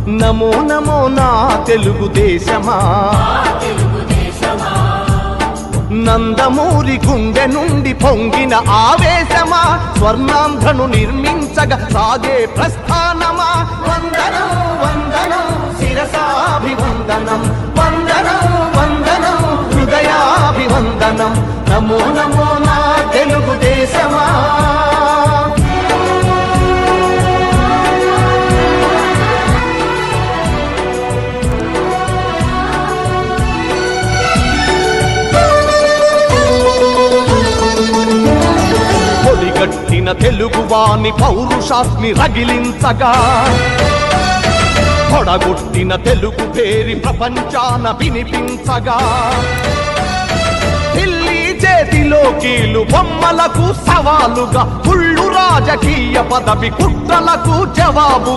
నమో నమో నా తెలుగుదేశమా, నందమూరి గుండె నుండి పొంగిన ఆవేశమా, స్వర్ణాంధ్రను నిర్మించగా సాగే ప్రస్థానమా. వందనం వందనం శిరసాభివందనం, వందనం వందనం హృదయాభివందనం. నమో నమో నా తెలుగుదేశమా. గట్టిన తెలుగువాని పౌరుషాస్మి రగిలించగా, పొడగొట్టిన తెలుగు పేరి ప్రపంచాన వినిపించగా, ఢిల్లీ చేతిలో కీలు బొమ్మలకు సవాలుగా, కుళ్ళు రాజకీయ పదవి కుట్రలకు జవాబు.